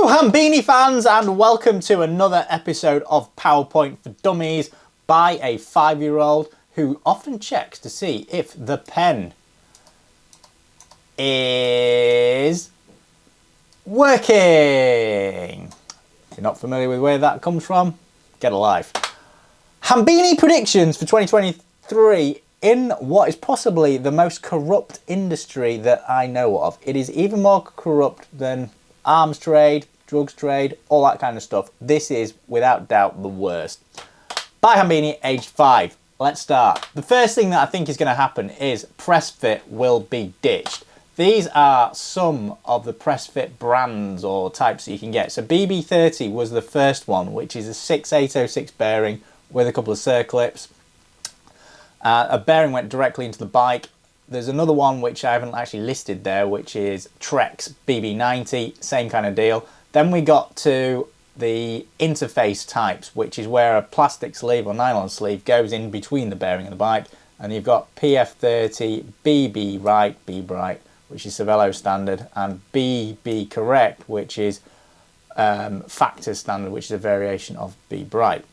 Hello Hambini fans and welcome to another episode of PowerPoint for Dummies by a 5-year-old who often checks to see if the pen is working. If you're not familiar with where that comes from, get a life. Hambini predictions for 2023 in what is possibly the most corrupt industry that I know of. It is even more corrupt than arms trade, drugs trade, all that kind of stuff. This is without doubt the worst. By Hambini, aged 5. Let's start. The first thing that I think is going to happen is Pressfit will be ditched. These are some of the Pressfit brands or types that you can get. So BB30 was the first one, which is a 6806 bearing with a couple of circlips. A bearing went directly into the bike. There's another one which I haven't actually listed there, which is Trek's BB90, same kind of deal. Then we got to the interface types, which is where a plastic sleeve or nylon sleeve goes in between the bearing and the bike. And you've got PF30, BB Right, B Bright, which is Cervelo standard, and BB Correct, which is Factor standard, which is a variation of B Bright.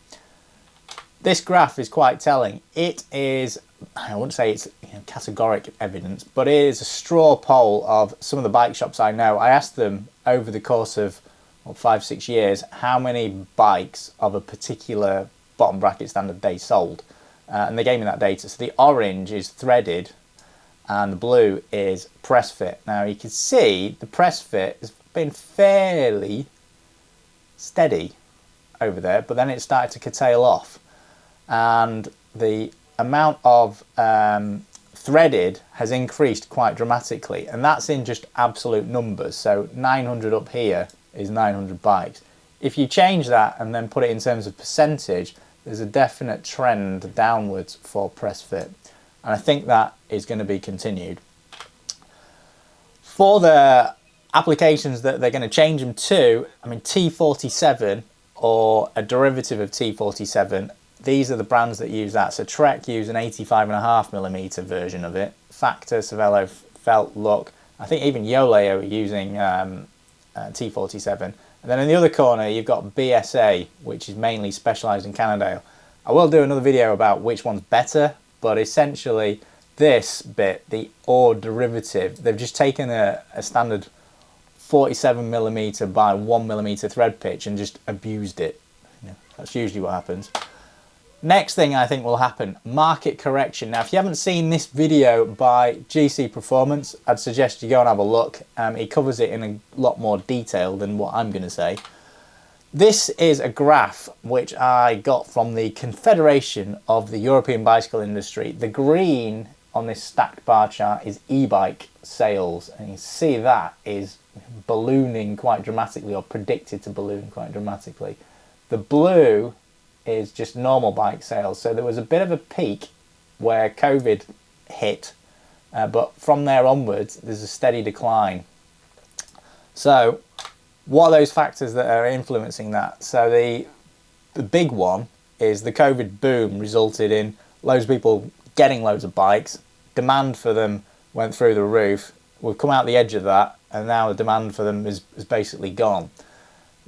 This graph is quite telling. It is, I wouldn't say it's categoric evidence, but it is a straw poll of some of the bike shops I know. I asked them over the course of 5-6 years how many bikes of a particular bottom bracket standard they sold, and they gave me that data. So the orange is threaded and the blue is Pressfit. Now you can see the Pressfit has been fairly steady over there, but then it started to curtail off, and the amount of threaded has increased quite dramatically, and that's in just absolute numbers. So 900 up here is 900 bikes. If you change that and then put it in terms of percentage, there's a definite trend downwards for Pressfit, and I think that is going to be continued. For the applications that they're going to change them to, I mean, T47 or a derivative of T47, these are the brands that use that. So Trek use an 85.5mm version of it. Factor, Cervelo, Felt, Look. I think even Yoleo are using T47. And then in the other corner, you've got BSA, which is mainly specialised in Cannondale. I will do another video about which one's better, but essentially this bit, the OR derivative, they've just taken a standard 47mm by 1mm thread pitch and just abused it. That's usually what happens. Next thing I think will happen, market correction. Now if you haven't seen this video by GC Performance, I'd suggest you go and have a look. He covers it in a lot more detail than what I'm going to say. This is a graph which I got from the Confederation of the European Bicycle Industry. The green on this stacked bar chart is e-bike sales, and you see that is ballooning quite dramatically, or predicted to balloon quite dramatically. The blue is just normal bike sales. So there was a bit of a peak where COVID hit, but from there onwards there's a steady decline. So what are those factors that are influencing that? So the big one is the COVID boom resulted in loads of people getting loads of bikes. Demand for them went through the roof. We've come out the edge of that, and now the demand for them is basically gone.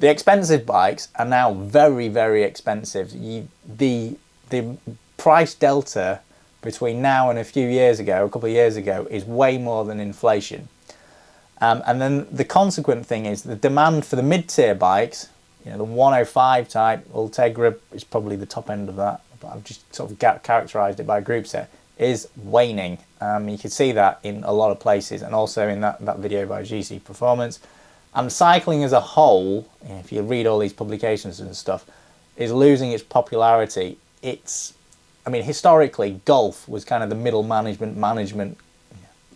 The expensive bikes are now very, very expensive. The price delta between now and a few years ago, a couple of years ago, is way more than inflation. And then the consequent thing is the demand for the mid-tier bikes, the 105 type, Ultegra is probably the top end of that, but I've just sort of characterised it by Groupset, is waning. You can see that in a lot of places, and also in that video by GC Performance. And cycling as a whole, if you read all these publications and stuff, is losing its popularity. I mean, historically, golf was kind of the middle management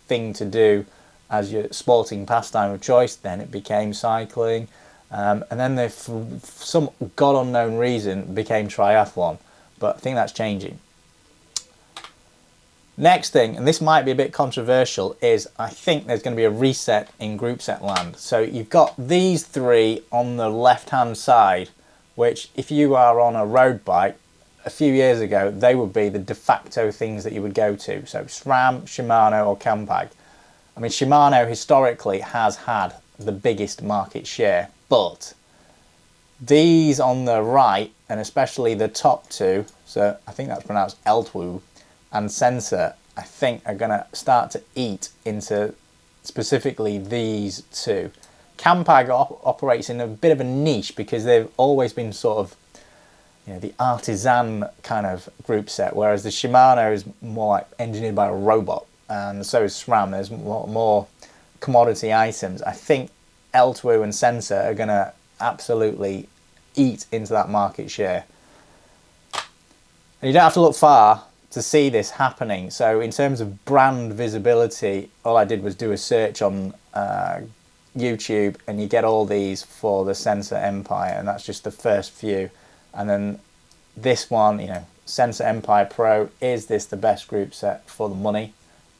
thing to do as your sporting pastime of choice. Then it became cycling, and then for some god unknown reason, became triathlon. But I think that's changing. Next thing, and this might be a bit controversial, is I think there's going to be a reset in Groupset land. So you've got these three on the left hand side, which if you are on a road bike, a few years ago they would be the de facto things that you would go to. So SRAM, Shimano or Campag. I mean, Shimano historically has had the biggest market share, But these on the right, and especially the top two, so I think that's pronounced LTWOO, and Sensah, I think are going to start to eat into specifically these two. Campag operates in a bit of a niche because they've always been sort of, you know, the artisan kind of group set, whereas the Shimano is more like engineered by a robot, and so is SRAM. There's more commodity items. I think LTWOO and Sensah are going to absolutely eat into that market share. And you don't have to look far to see this happening. So in terms of brand visibility, all I did was do a search on YouTube, and you get all these for the Sensah Empire, and that's just the first few. And then this one, you know, Sensah Empire Pro, is this the best group set for the money?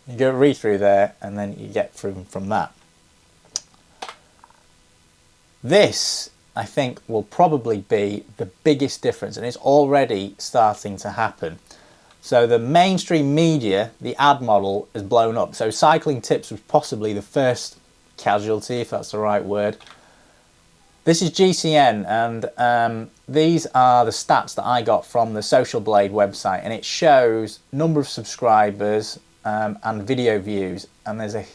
You go read through there, and then you get through from that. This, I think, will probably be the biggest difference, and it's already starting to happen. So the mainstream media, the ad model, has blown up. So Cycling Tips was possibly the first casualty, if that's the right word. This is GCN, and these are the stats that I got from the Social Blade website, and it shows number of subscribers and video views, and there's a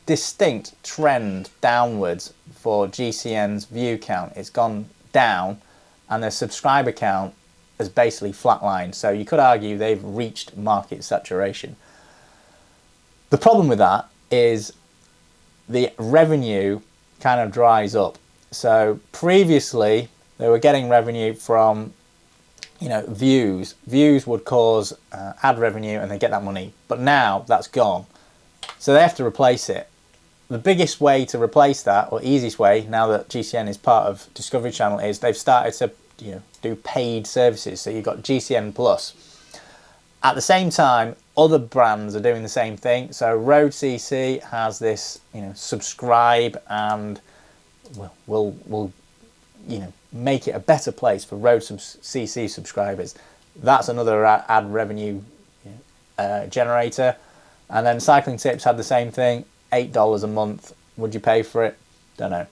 distinct trend downwards for GCN's view count. It's gone down, and their subscriber count has basically flatlined. So you could argue they've reached market saturation. The problem with that is the revenue kind of dries up. So previously they were getting revenue from, you know, views. Views would cause ad revenue, and they get that money. But now that's gone. So they have to replace it. The biggest way to replace that, or easiest way, now that GCN is part of Discovery Channel, is they've started to, you know, do paid services. So you've got GCN Plus. At the same time, other brands are doing the same thing. So Road CC has this, you know, subscribe, and will you know, make it a better place for Road CC subscribers. That's another ad revenue generator. And then Cycling Tips had the same thing, $8 a month. Would you pay for it? Don't know.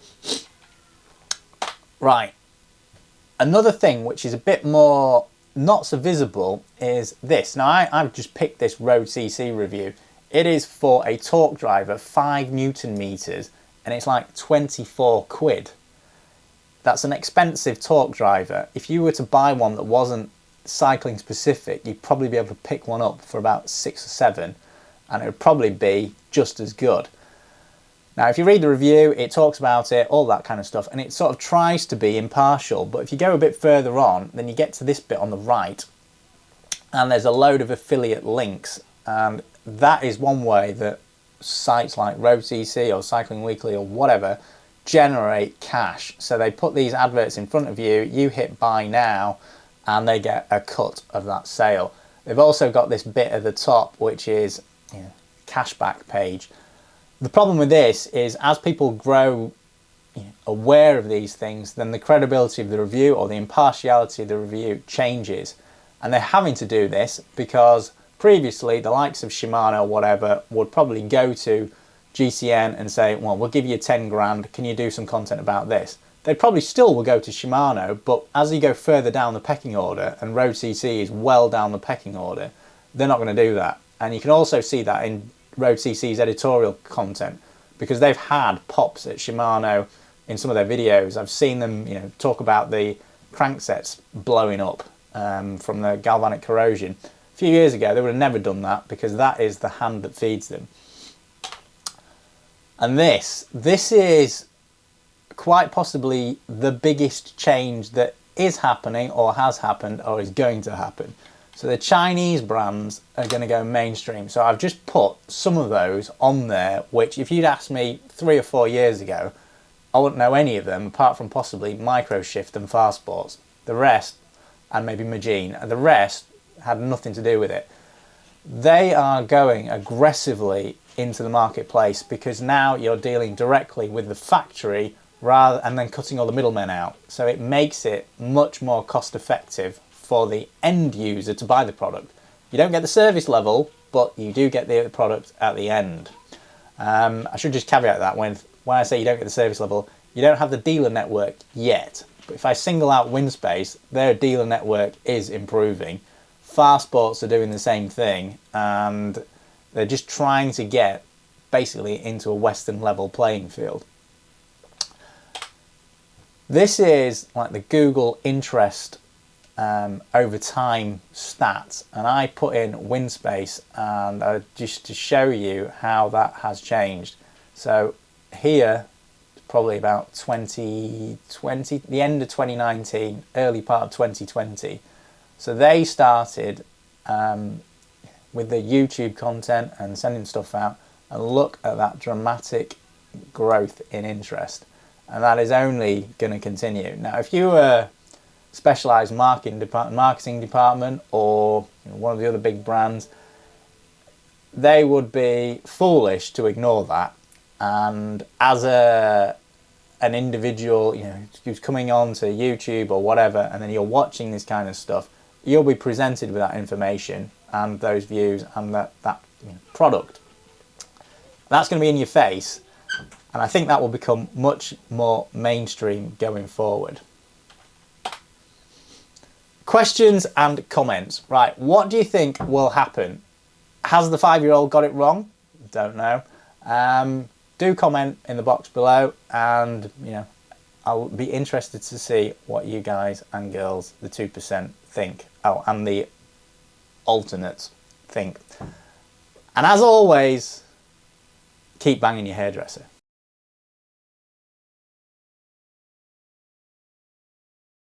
Right. Another thing which is a bit more not so visible is this. Now I've just picked this Road CC review. It is for a torque driver, 5 Newton meters, and it's like 24 quid. That's an expensive torque driver. If you were to buy one that wasn't cycling specific, you'd probably be able to pick one up for about 6 or 7, and it would probably be just as good. Now, if you read the review, it talks about it, all that kind of stuff, and it sort of tries to be impartial. But if you go a bit further on, then you get to this bit on the right, and there's a load of affiliate links, and that is one way that sites like Road CC or Cycling Weekly or whatever generate cash. So they put these adverts in front of you, you hit buy now, and they get a cut of that sale. They've also got this bit at the top, which is, you know, cashback page. The problem with this is, as people grow, you know, aware of these things, then the credibility of the review or the impartiality of the review changes. And they're having to do this because previously the likes of Shimano or whatever would probably go to GCN and say, well, we'll give you 10 grand, can you do some content about this? They probably still will go to Shimano, but as you go further down the pecking order, and Road CC is well down the pecking order, they're not going to do that. And you can also see that in Road CC's editorial content, because they've had pops at Shimano in some of their videos. I've seen them, you know, talk about the cranksets blowing up from the galvanic corrosion. A few years ago, they would have never done that, because that is the hand that feeds them. And this is quite possibly the biggest change that is happening, or has happened, or is going to happen. So the Chinese brands are going to go mainstream. So I've just put some of those on there, which if you'd asked me 3 or 4 years ago, I wouldn't know any of them, apart from possibly Microshift and Fast Sports. The rest, and maybe Magine, and the rest had nothing to do with it. They are going aggressively into the marketplace, because now you're dealing directly with the factory and then cutting all the middlemen out. So it makes it much more cost effective for the end user to buy the product. You don't get the service level, but you do get the product at the end. I should just caveat that when I say you don't get the service level, You don't have the dealer network yet. But if I single out WinSpace, their dealer network is improving. Farsports are doing the same thing, and they're just trying to get basically into a Western level playing field. This is like the Google interest over time stats, and I put in WinSpace and just to show you how that has changed. So here, probably about 2020, the end of 2019, early part of 2020. So they started with the YouTube content and sending stuff out, and look at that dramatic growth in interest. And that is only going to continue. Now, if you were a specialised marketing department or one of the other big brands, they would be foolish to ignore that. And as an individual, who's coming on to YouTube or whatever, and then you're watching this kind of stuff, you'll be presented with that information and those views and that product. That's going to be in your face. And I think that will become much more mainstream going forward. Questions and comments. Right, what do you think will happen? Has the 5-year-old got it wrong? Don't know. Do comment in the box below, and I'll be interested to see what you guys and girls, the 2%, think. Oh, and the alternates think. And as always, keep banging your hairdresser.